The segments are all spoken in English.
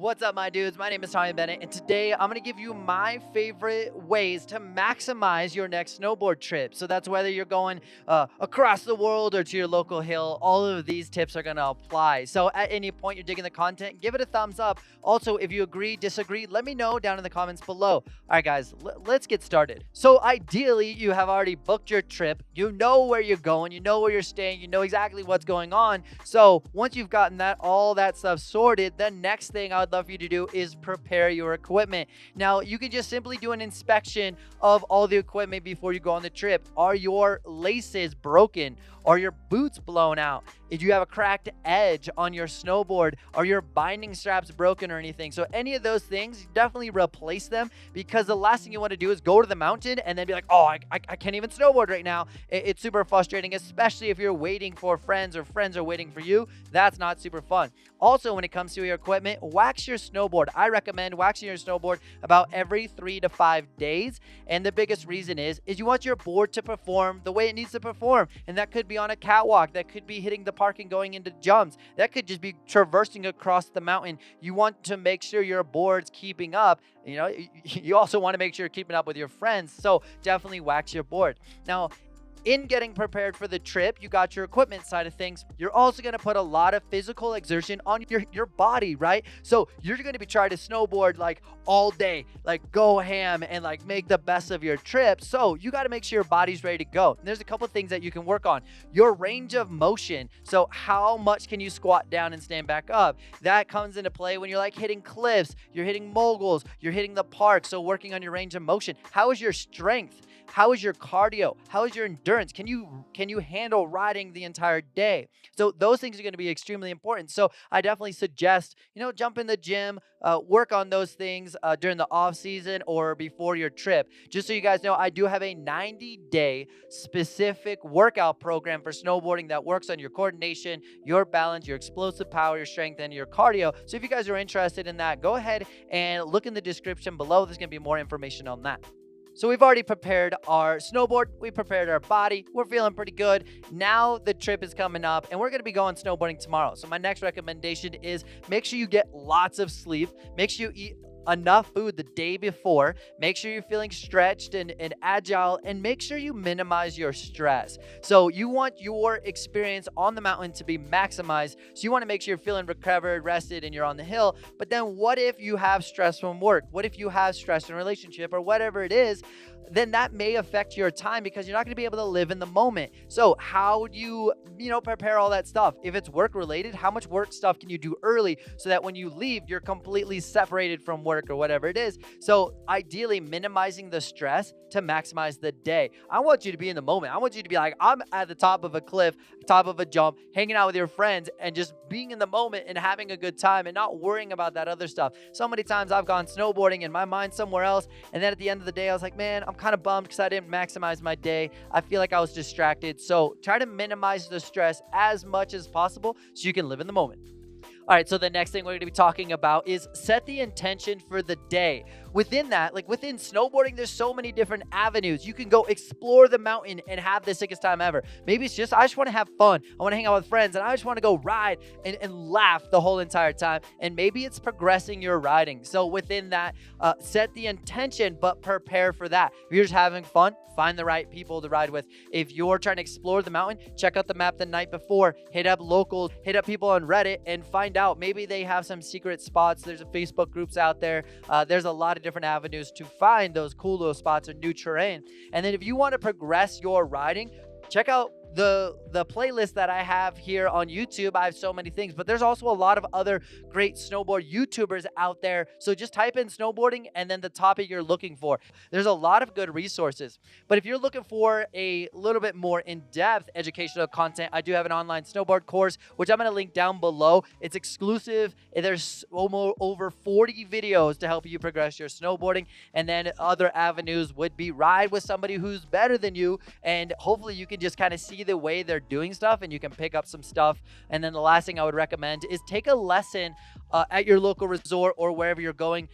What's up, my dudes? My name is Tommy Bennett, and today I'm going to give you my favorite ways to maximize your next snowboard trip. So that's whether you're going across the world or to your local hill, all of these tips are going to apply. So at any point you're digging the content, give it a thumbs up. Also, if you agree, disagree, let me know down in the comments below. All right, guys, let's get started. So ideally, you have already booked your trip. You know where you're going. You know where you're staying. You know exactly what's going on. So once you've gotten all that stuff sorted, the next thing I would love for you to do is prepare your equipment. Now, you can just simply do an inspection of all the equipment before you go on the trip. Are your laces broken? Are your boots blown out? If you have a cracked edge on your snowboard, are your binding straps broken or anything? So any of those things, definitely replace them, because the last thing you want to do is go to the mountain and then be like, oh, I can't even snowboard right now. It's super frustrating, especially if you're waiting for friends or friends are waiting for you. That's not super fun. Also, when it comes to your equipment, wax your snowboard. I recommend waxing your snowboard about every 3 to 5 days. And the biggest reason is you want your board to perform the way it needs to perform. And that could be on a catwalk. That could be hitting the park and going into jumps. That could just be traversing across the mountain. You want to make sure your board's keeping up. You know, you also want to make sure you're keeping up with your friends. So definitely wax your board. Now, in getting prepared for the trip, you got your equipment side of things. You're also going to put a lot of physical exertion on your body, right? So you're going to be trying to snowboard like all day, like go ham and like make the best of your trip. So you got to make sure your body's ready to go. And there's a couple things that you can work on. Your range of motion. So how much can you squat down and stand back up? That comes into play when you're like hitting cliffs, you're hitting moguls, you're hitting the park. So working on your range of motion. How is your strength? How is your cardio? How is your endurance? Can you handle riding the entire day? So those things are going to be extremely important. So I definitely suggest, jump in the gym, work on those things during the off season or before your trip. Just so you guys know, I do have a 90-day specific workout program for snowboarding that works on your coordination, your balance, your explosive power, your strength, and your cardio. So if you guys are interested in that, go ahead and look in the description below. There's going to be more information on that. So we've already prepared our snowboard, we prepared our body, we're feeling pretty good. Now the trip is coming up and we're going to be going snowboarding tomorrow. So my next recommendation is make sure you get lots of sleep, make sure you eat enough food the day before, make sure you're feeling stretched and agile, and make sure you minimize your stress. So you want your experience on the mountain to be maximized. So you want to make sure you're feeling recovered, rested, and you're on the hill. But then what if you have stress from work? What if you have stress in a relationship or whatever it is? Then that may affect your time because you're not going to be able to live in the moment. So how do you, prepare all that stuff? If it's work related, how much work stuff can you do early so that when you leave, you're completely separated from work or whatever it is? So ideally minimizing the stress to maximize the day. I want you to be in the moment. I want you to be like, I'm at the top of a cliff, top of a jump, hanging out with your friends and just being in the moment and having a good time and not worrying about that other stuff. So many times I've gone snowboarding and my mind's somewhere else. And then at the end of the day, I was like, man, I'm kind of bummed because I didn't maximize my day. I feel like I was distracted. So try to minimize the stress as much as possible so you can live in the moment. All right, so the next thing we're going to be talking about is set the intention for the day. Within that, like within snowboarding, there's so many different avenues. You can go explore the mountain and have the sickest time ever. Maybe it's just, I just want to have fun. I want to hang out with friends and I just want to go ride and laugh the whole entire time. And maybe it's progressing your riding. So within that, set the intention, but prepare for that. If you're just having fun, find the right people to ride with. If you're trying to explore the mountain, check out the map the night before, hit up locals, hit up people on Reddit and find out. Maybe they have some secret spots. There's Facebook groups out there. There's a lot of different avenues to find those cool little spots or new terrain. And then if you want to progress your riding, check out the playlist that I have here on YouTube. I have so many things, but there's also a lot of other great snowboard YouTubers out there. So just type in snowboarding and then the topic you're looking for. There's a lot of good resources. But if you're looking for a little bit more in-depth educational content, I do have an online snowboard course, which I'm going to link down below. It's exclusive. There's almost over 40 videos to help you progress your snowboarding. And then other avenues would be ride with somebody who's better than you. And hopefully you can just kind of see see the way they're doing stuff and you can pick up some stuff. And then the last thing I would recommend is take a lesson at your local resort or wherever you're going.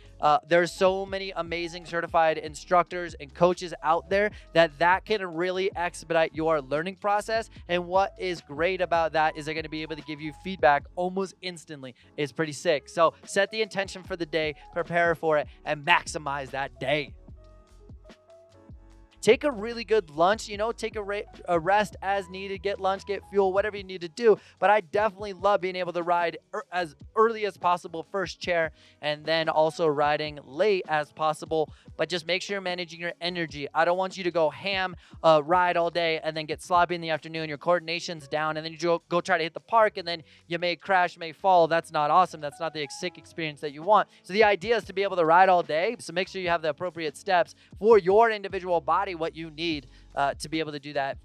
There's so many amazing certified instructors and coaches out there that can really expedite your learning process. And what is great about that is they're going to be able to give you feedback almost instantly. It's pretty sick. So set the intention for the day, prepare for it, and maximize that day. Take a really good lunch, take a rest as needed, get lunch, get fuel, whatever you need to do. But I definitely love being able to ride as early as possible, first chair, and then also riding late as possible. But just make sure you're managing your energy. I don't want you to go ham, ride all day, and then get sloppy in the afternoon. Your coordination's down, and then you go try to hit the park, and then you may crash, may fall. That's not awesome. That's not the sick experience that you want. So the idea is to be able to ride all day. So make sure you have the appropriate steps for your individual body, what you need to be able to do that.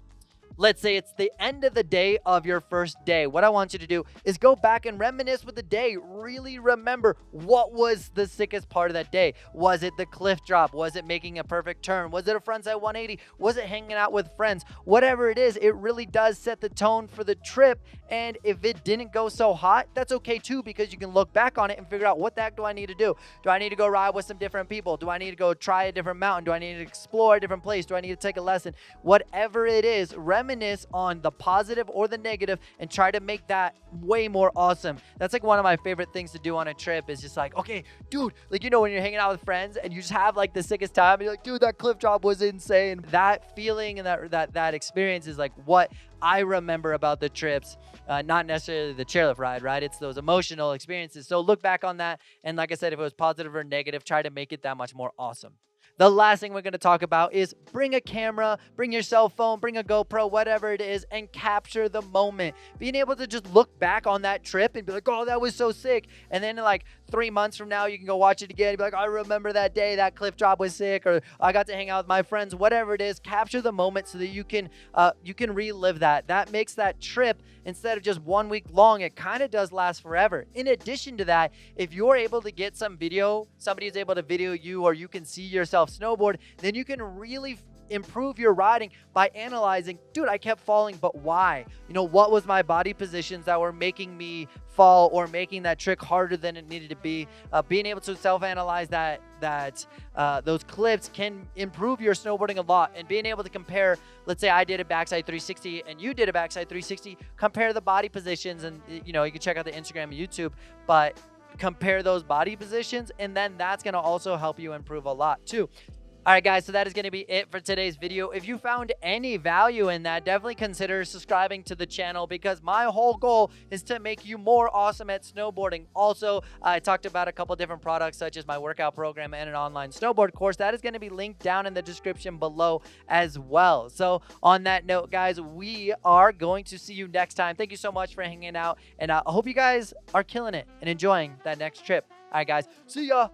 Let's say it's the end of the day of your first day. What I want you to do is go back and reminisce with the day. Really remember, what was the sickest part of that day? Was it the cliff drop? Was it making a perfect turn? Was it a frontside 180? Was it hanging out with friends? Whatever it is, it really does set the tone for the trip. And if it didn't go so hot, that's okay too, because you can look back on it and figure out, what the heck do I need to do? Do I need to go ride with some different people? Do I need to go try a different mountain? Do I need to explore a different place? Do I need to take a lesson? Whatever it is, reminisce on the positive or the negative and try to make that way more awesome. That's like one of my favorite things to do on a trip, is just like, okay, dude, like, when you're hanging out with friends and you just have like the sickest time, and you're like, dude, that cliff drop was insane. That feeling and that experience is like what I remember about the trips, not necessarily the chairlift ride, right? It's those emotional experiences. So look back on that, and like I said, if it was positive or negative, try to make it that much more awesome. The last thing we're going to talk about is bring a camera, bring your cell phone, bring a GoPro, whatever it is, and capture the moment. Being able to just look back on that trip and be like, oh, that was so sick. And then like 3 months from now, you can go watch it again and be like, I remember that day, that cliff drop was sick, or I got to hang out with my friends, whatever it is. Capture the moment so that you can relive that. That makes that trip, instead of just 1 week long, it kind of does last forever. In addition to that, if you're able to get some video, somebody is able to video you, or you can see yourself snowboard, then you can really improve your riding by analyzing, dude, I kept falling, but why? What was my body positions that were making me fall or making that trick harder than it needed to be? Being able to self-analyze those clips can improve your snowboarding a lot. And being able to compare, let's say I did a backside 360 and you did a backside 360, compare the body positions, and you can check out the Instagram and YouTube, but compare those body positions, and then that's going to also help you improve a lot too. All right, guys, so that is going to be it for today's video. If you found any value in that, definitely consider subscribing to the channel, because my whole goal is to make you more awesome at snowboarding. Also, I talked about a couple different products, such as my workout program and an online snowboard course. That is going to be linked down in the description below as well. So on that note, guys, we are going to see you next time. Thank you so much for hanging out, and I hope you guys are killing it and enjoying that next trip. All right, guys, see ya.